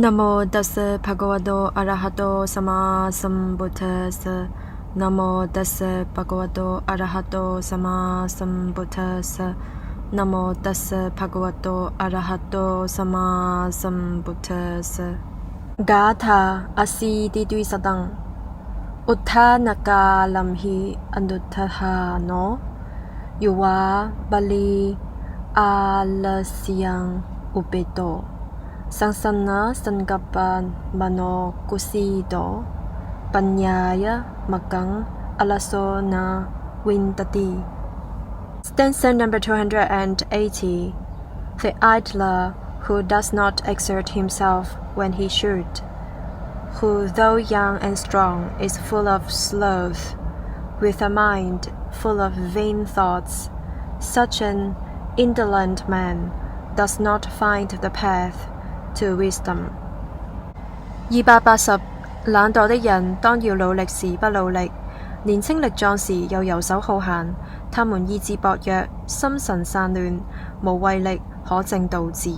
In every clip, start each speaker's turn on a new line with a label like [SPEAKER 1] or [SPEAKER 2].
[SPEAKER 1] นะโมตัสสะภะคะวะโตอะระหะโตสัมมาสัมพุทธัสสะนะโมตัสสะภะคะวะโตอะระหะโตสัมมาสัมพุทธัสสะนะโมตัสสะภะคะวะโตอะระหะโตสัมมาสัมพุทธัสสะกาถาอสีติตุสตังอุทธานกาลัมหิอนุทธาโนยุวาบาลีอาลสยังอุเปโตสังสนาสังกัปปานมโนกุสีโตปัญญายะมักังอลโสนาวินตติ Stanza number 280. The idler who does not exert himself when he should, who though young and strong is full of sloth, with a mind full of vain thoughts, such an indolent man does not find the path to wisdom. 280懶惰的人當要努力時不努力，年輕力壯時又遊手好閒，他們意志薄弱，心神散亂，無慧力可證道智。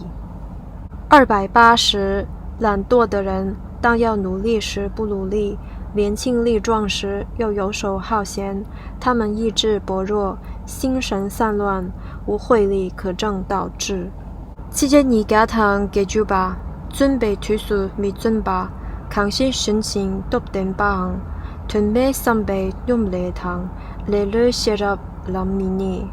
[SPEAKER 1] 280懶惰的人當要努力時不努力，年輕力壯時又游手好閒，他們意志薄弱，心神散亂，無慧力可證道智。712家堂記住吧，準備退出未準吧，抗心神情篤定吧行，屯咩心備用嚟堂，嚟嚟寫入諗面呢。